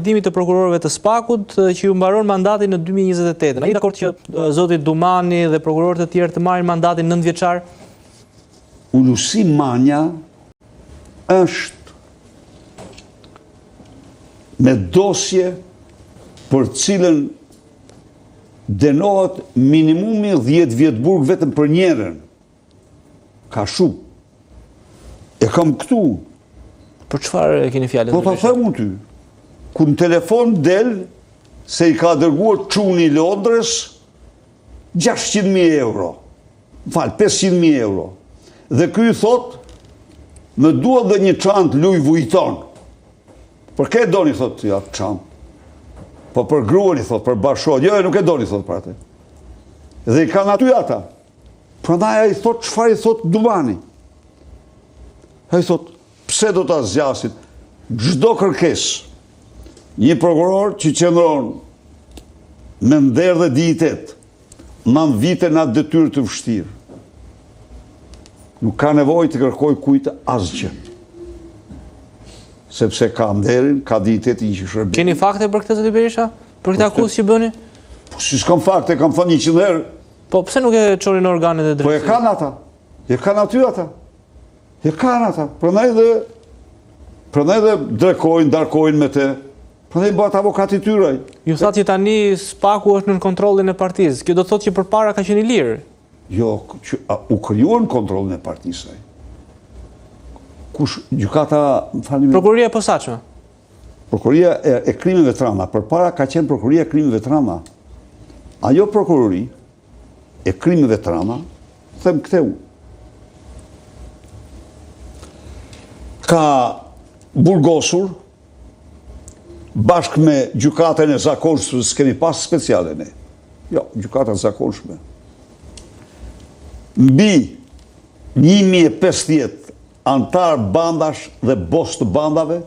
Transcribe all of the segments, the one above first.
kandidimit të prokurorëve të SPAK-ut që ju mbaron mandatin në 2028. A jeni dakord që zoti Dumani dhe prokurorët e tjerë të marrin mandatin 9 vjeçar? Ulusi Manja është me dosje për cilën dënohet minimumi 10 vjet burg vetëm për njërin. Ka shumë. E kam këtu. Për çfarë e keni fjalën? Po ta them unë ty. Ku në telefon del se i ka dërguar çuni i Londrës 600.000 euro. 500.000 euro. Dhe ky i thot, më duhet dhe një çantë Louis Vuitton. Për kë e doni, thot, ja çantë? Po për gruan i thot, për bashkëshortë. Jo, nuk e doni, thot, për atë. Dhe i kanë aty ata. Prandaj ai thot, çfarë i thot Dumani? Ai thot, pse do ta zgjasit çdo kërkesë? Një prokuror që qëndron me nder dhe dignitet, 9 vite në atë detyrë të vështirë. Nuk ka nevojë të kërkoj kujt asgjë. Sepse ka nderin, ka dignitetin që shërbim. Keni fakte për këtë, zoti Berisha? Për këtë akuzë që bëni? Po si s'kam fakte, kam thënë 100 herë. Po pse nuk e çorin në organet e drejtësisë? Po e kanë ata. E kanë aty ata. E kanë ata. Prandaj dhe drekojnë, darkojnë me te. Prandaj bëhet avokati tyre. Ju thatë që tani SPAK-u është në kontrollin e partisë. Kjo do të thotë që përpara ka qenë i lirë. Jo, u krijuan kontrollin e partisë. Kush gjykata, Prokuroria e posaçme. Prokuroria e krimeve të rënda. Përpara ka qenë Prokuroria e krimeve të rënda. Ajo prokurori e krimeve të rënda, them këteu. Ka burgosur bashkë me gjykatën e zakonshme, s'kemi pas speciale ne. Jo, gjykata e zakonshme. Mbi 1050 antar bandash dhe bos të bandave,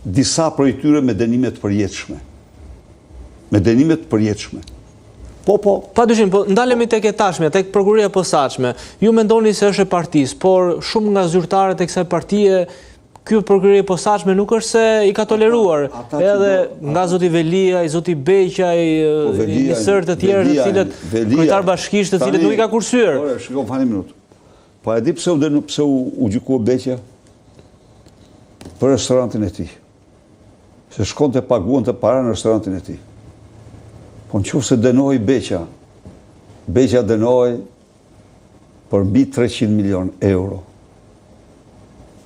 disa prej tyre me dënime të përjetshme. Me dënime të përjetshme. Po. Padyshim, po ndalemi tek e tashme, tek prokuroria e posaçme. Ju mendoni se është e partisë, por shumë nga zyrtarët e kësaj partie ky prokurori i posaçme nuk është se i ka toleruar, edhe nga zoti Veliaj, zoti Beqaj, njësër të tjerë të cilët kryetar bashkisht të cilët nuk i ka kursyer. Ore, shikoj fani minutë. Po e di pse u gjykua Beqja për restorantin e tij. Se shkonte paguante para në restorantin e tij. Po nëse dënoi Beqja dënoi për mbi 300 milion euro.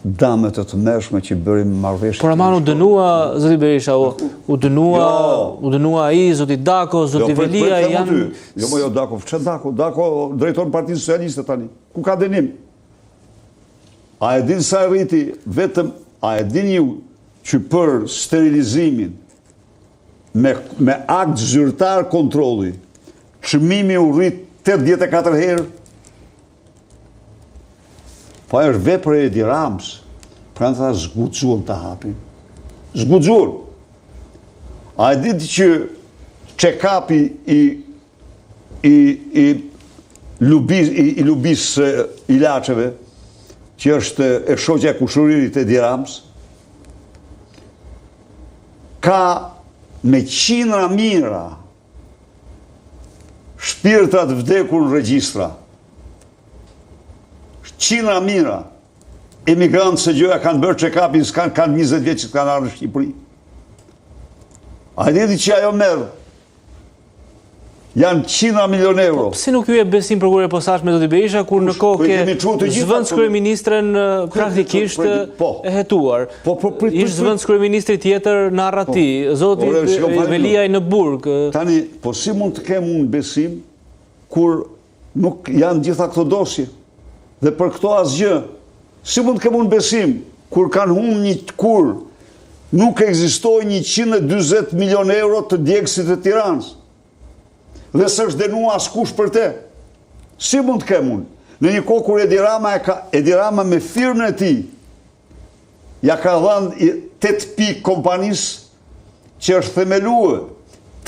Damet të mërshme që bërim marrëveshje. Por aman u dënua, zoti Berisha, u dënua ai, zoti Dako, zoti Velia janë... Jo, Dako, ç'e Dako? Dako drejton Partisë Socialiste tani. Ku ka dënim? A e din sa rriti vetëm, a e din ju që për sterilizimin me akt zyrtar kontrolli, çmimi u rrit 84 herë? Po është vepër e Edi Ramës, pra në tha zguxuan të hapin. Zguxuan. A e ditë që check-upi i lubis ilaçeve, që është e shoqja kushuririt e Edi Ramës, ka me qindra mijëra shpirtrat vdekur në regjistra. Qindra mijëra emigrantë se gjëja kanë bërë check-upin, kanë 20 vjeç që kanë ardhur në Shqipëri. A e diti që ajo merr? Janë 100 milion euro. Pse nuk ju e besim prokuroria e posaçme zoti Berisha kur në kohë ke zëvendës kryeministren praktikisht e hetuar. Ish zëvendës kryeministri tjetër në Arrati, zoti Veliaj në Burg. Tani, po si mund të kem unë besim kur nuk janë gjitha këto dosje? Dhe për këto asgjë, si mund të kem unë besim kur kanë humbur kur nuk ekzistoi 140 milion euro të djegësit të Tiranës? Dhe s'është dënuar askush për te. Si mund të kem unë? Në një kohë kur Edi Rama me firmën e tij ja ka dhënë 8 pikë kompanisë që është themeluar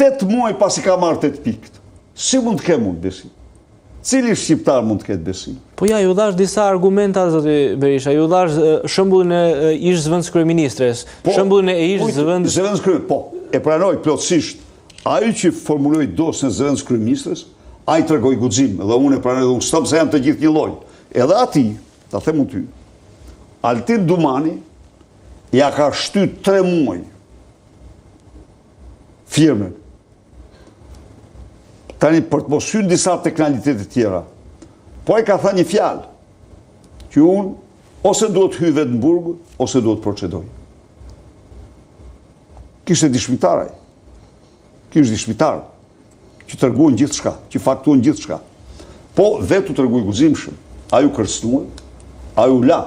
8 muaj pasi ka marrë 8 pikë. Si mund të kem unë besim? Cili shqiptar mund të ketë besim? Po ja, ju dhash disa argumenta, zoti Berisha, ju dhash shembullin e ish zëvendës kryeministres, shembullin e ish zëvendës... Zëvendës kryeministres, po. e pranoj plotësisht, ai që formuloi dosjen e zëvendës kryeministres, ai tregoi guxim, dhe unë e pranoj dhe unë stop se janë të gjithë një lloj. Edhe ati, ta them ty, Altin Dumani ja ka shtyr 3 muaj firmën. Tani për të mos hyrë disa teknikalitete tjera. Po ai ka thënë një fjalë që unë ose duhet hyj vetë në burg, ose duhet procedoj. Kishte dishmitar ai. Kishte dishmitar që treguan gjithçka, që faktuan gjithçka. Po vetë u tregoi guximshëm. Ai u kërcënua, ai u la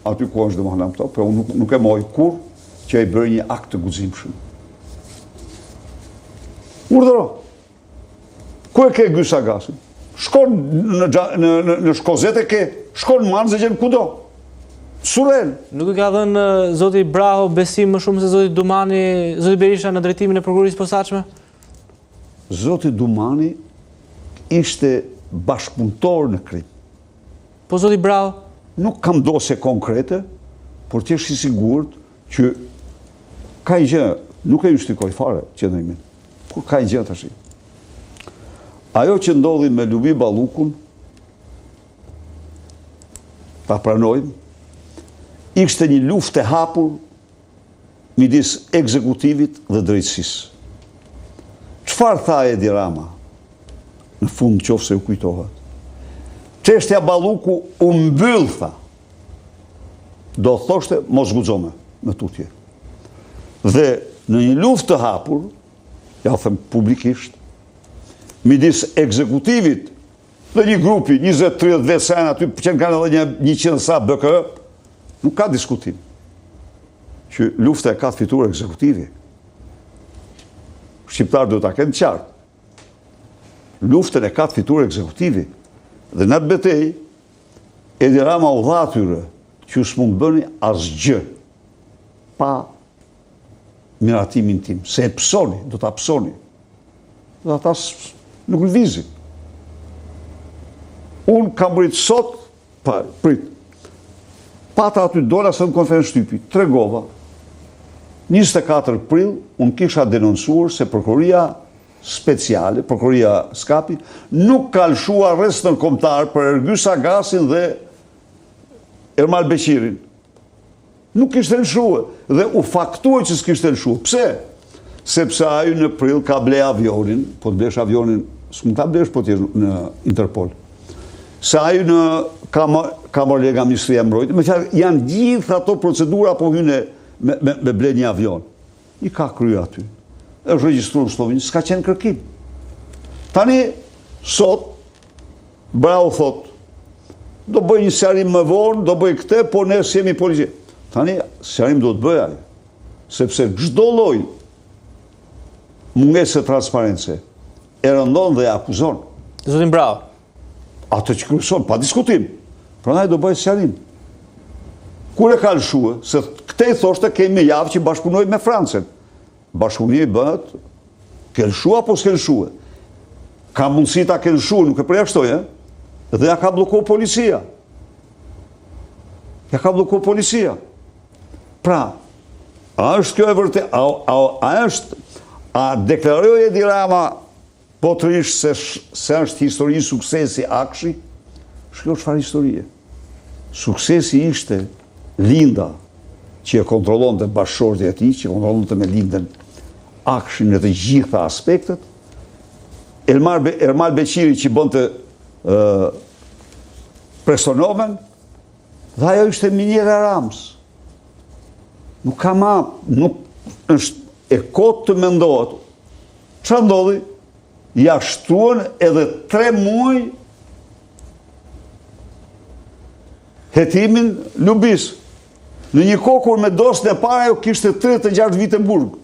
aty ku është domethënë këto, po unë nuk e mohoj kur që ai bëri një akt të guximshëm. Urdhëro. Ku e ke Gysa Gasin? Shkon në Shkozet e ke, shkon në Manzëgjen kudo. Surel. Nuk i ka dhënë zoti Braho besim më shumë se zoti Dumani, zoti Berisha në drejtimin e prokurorisë posaçme? Zoti Dumani ishte bashkëpunëtor në krim. Po zoti Braho? Nuk kam dosje konkrete, por të jesh i sigurt që ka gjë, nuk e justikoj fare qendrimin. Kur ka gjë tash. Ajo që ndodhi me Lubi Ballukun, ta pranojmë, ishte një luftë e hapur midis ekzekutivit dhe drejtësisë. Çfarë tha Edi Rama? Në fund nëse u kujtohet. Çështja Balluku u mbyll, tha. Do thoshte mos guxome në tutje. Dhe në një luftë të hapur, ja them publikisht, midis ekzekutivit dhe një grupi, 20-30 vetë se janë aty, që kanë edhe 100 sa BKE, nuk ka diskutim që lufta e ka të fituar ekzekutivi. Shqiptarë do ta kenë qartë. Luftën e ka të fituar ekzekutivi. Dhe në atë betejë, Edi Rama u dha atyre që s'mund bëni asgjë pa miratimin tim. Se e pësoni, do ta pësoni. Dhe ata nuk lëvizin. Unë kam rritë sot, pata aty dola së në konferencë shtypi, tregova, 24 prill, unë kisha denoncuar se prokuroria speciale, prokuroria Skapi, nuk ka lëshuar arrest ndërkombëtar për Ergysa Gasin dhe Ermal Beqirin. Nuk kishte lëshuar dhe u faktuar që s'kishte lëshuar. Pse? Sepse ai në prill ka ble avionin, po të blesh avionin, s'mund ta blesh po t'jesh në Interpol. Se ai ka marrë lega Ministria e Mbrojtjes, me fjalë janë gjithë ato procedura po hynë me ble një avion. I ka kryer aty. Është regjistruar në Sloveni, s'ka qenë kërkim. Tani sot Brau thot, do bëj një sqarim më vonë, do bëj këtë, po ne jemi polici. Tani sqarim do të bëj ai, sepse çdo lloj mungesë transparence e rëndon dhe e akuzon. Zotin Brau. Ato që kryeson, pa diskutim. Prandaj do bëj sqarim. Kur e ka lëshuar, se këtë i thoshte kemi javë që bashkëpunoj me Francën. Bashkëpunia i bëhet, ke lëshuar apo s'ke lëshuar? Ka mundësi ta ke lëshuar, nuk e përjashtoj, dhe ja ka bllokuar policia. Ja ka bllokuar policia. Pra, a është kjo e vërtet? A deklaroi Edi Rama potrisht se është histori suksesi Akshi? Shkjo çfarë historie? Suksesi ishte Linda, që e kontrollonte bashkëshorti e tij, që kontrollonte me Lindën Akshin në të gjitha aspektet. Ermal Beqiri që bënte presonomen, dhe ajo ishte minjera Rams. Nuk ka ma, nuk është e kot të mendohet. Çfarë ndodhi? Ja shtruan edhe 3 muaj hetimin Lubis. Në një kohë kur me dosjen e parë ajo kishte 36 vite në burg.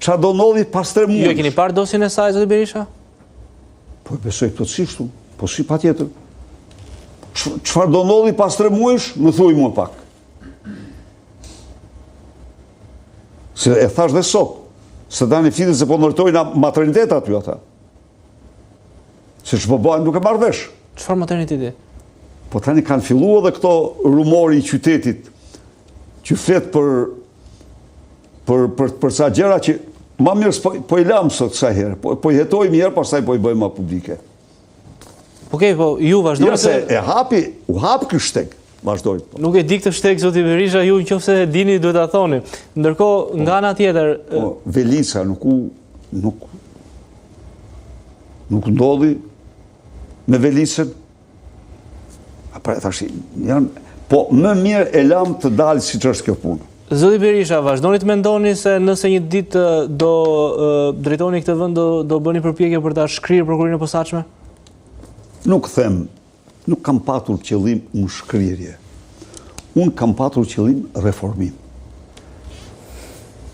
Çfarë do ndodhi pas 3 muaj? Ju e keni parë dosjen e saj, zoti Berisha? Po besoj plotësisht, po si patjetër. Çfarë do ndodhi pas 3 muajsh? Më thuaj mua pak. Se e thash dhe sot, se tani fitet se po ndërtojnë maternitet aty ata. Se ç'po bëjnë duke marrë vesh. Çfarë materniteti? Po tani kanë filluar edhe këto rumori i qytetit që flet për për sa gjëra që ma mirë po i lamë sot kësa herë, po i hetojmë herë, pastaj po i bëjmë ma publike. Okej, po ju vazhdojnë se... u hapi ky shteg, vazhdojnë. Nuk e di këtë shteg, zoti Berisha, ju në qoftë se dini duhet ta thoni. Ndërkohë, nga ana tjetër... Velica nuk ndodhi me Velicën. Po më mirë e lam të dalë si që është kjo punë. Zoti Berisha, vazhdoni të mendoni se nëse një ditë do drejtoni këtë vend, do bëni përpjekje për ta shkrirë prokurorinë e posaçme? Nuk them, nuk kam patur qëllim në shkrirje. Unë kam patur qëllim reformim.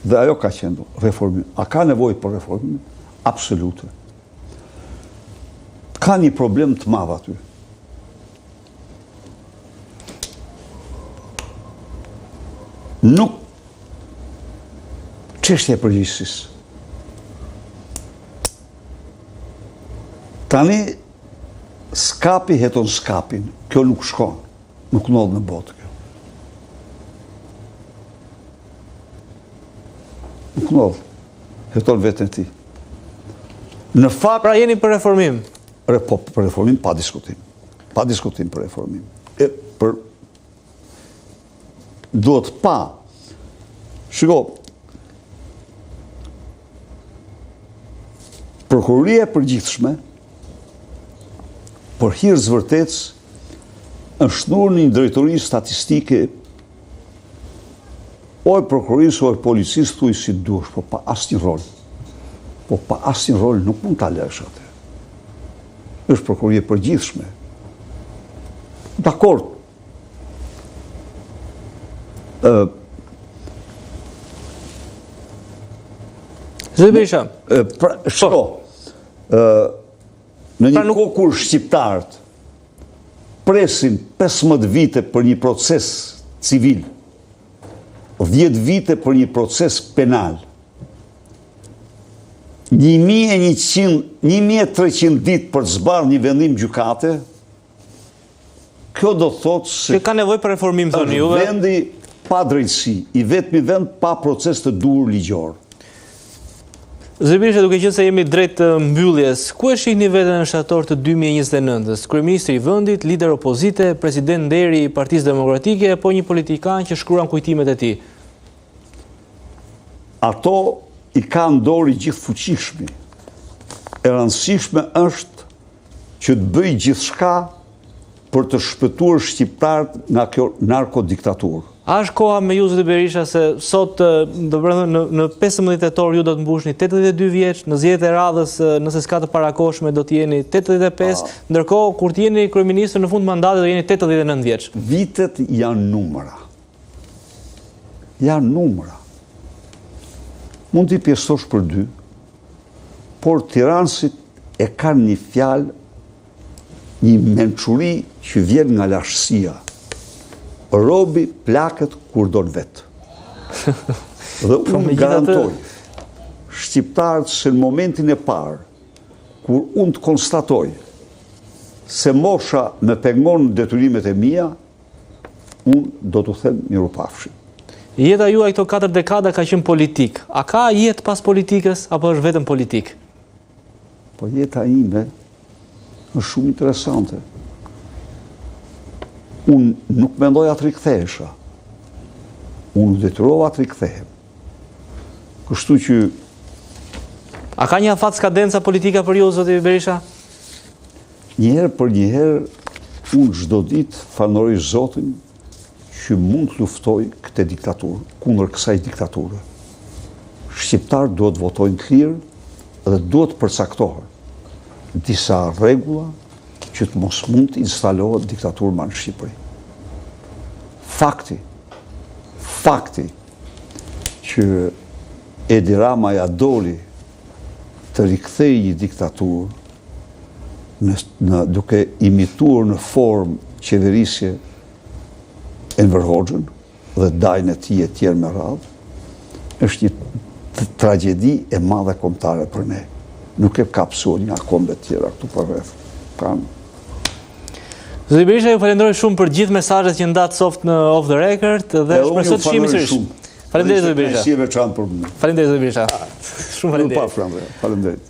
Dhe ajo ka qenë reformim. A ka nevojë për reformim? Absolute. Ka një problem të madh aty. Nuk çështja e përgjegjësisë. Tani skapi heton skapin. Kjo nuk shkon. Nuk ndodh në botë kjo. Nuk ndodh. Heton vetën e tij. Në fakt, pra jeni për reformim. Po, për reformim pa diskutim. Pa diskutim për reformim. Duhet pa. Shiko, prokuroria e përgjithshme për hir zërtec është nur një drejtori statistike oj prokurorisë oj policisë thuj si dush, po pa asnjë rol. Po pa asnjë rol nuk mund ta lësh atë. Është prokuroria e përgjithshme. Dakord. Zoti Berisha. Shko. Në një kohë kur shqiptarët presin 15 vite për një proces civil, 10 vite për një proces penal, 1300 ditë për të zbarë një vendim gjykate, kjo do thotë se... Ka nevojë për reformim, thoni juve? Vendi pa drejtësi, i vetmi vend pa proces të duhur ligjor. Zoti Berisha, duke qenë se jemi drejt mbylljes, ku e shihni veten në shtator të 2029-s? Kryeministri i vendit, lider opozite, president deri i Partisë Demokratike, apo një politikan që shkruan kujtimet e tij? Ato i kanë dorë gjithë fuqishmi. E rëndësishme është që të bëj gjithçka për të shpëtuar shqiptarët nga kjo narkodiktaturë. A është koha me ju, zoti Berisha, se sot në 15 tetor ju do të mbushni 82 vjeç, në zgjedhjet e radhës, nëse s'ka të parakoshme, do të jeni 85, ndërkohë kur të jeni kryeministër në fund mandatit do jeni 89 vjeç. Vitet janë numra. Janë numra. Mund t'i pjesësh për 2, por tiranësit e kanë një fjalë, një mençuri që vjen nga lashësia. Robi plaket kur do në vetë. Dhe unë garantoj, shqiptarët se në momentin e parë, kur unë të konstatoj se mosha me pengon detyrimet e mia, unë do të them mirupafshim. Jeta juaj këto 4 dekada ka qenë politik. A ka jetë pas politikës, apo është vetëm politik? Po jeta ime është shumë interesante. Unë nuk mendoja të rikthehesha. Unë detyrova të rikthehem. Kështu që... A ka një afat skadenca politika për ju, zoti Berisha? Njëherë për njëherë, unë çdo ditë falenderoj Zotin që mund të luftoj këtë diktaturë, kundër kësaj diktature. Shqiptarët duhet votojnë të lirë dhe duhet përcaktohen disa rregulla që të mos mund të instalohet diktaturë më në Shqipëri. Fakti që Edi Rama ja doli të rikthej një diktaturë duke imituar në formë qeverisje Enver Hoxhën dhe dajnë e tij e tjerë me radhë, është një tragjedi e madhe kombëtare për ne. Nuk e kapsuar nga kombet tjera këtu për rreth. Zoti Berisha, ju falenderoj shumë për gjithë mesazhet që ndat soft në Off the Record dhe shpresoj të shihemi sërish. Faleminderit zoti Berisha. Si e veçantë për mua. Faleminderit zoti Berisha. Shumë faleminderit. Faleminderit.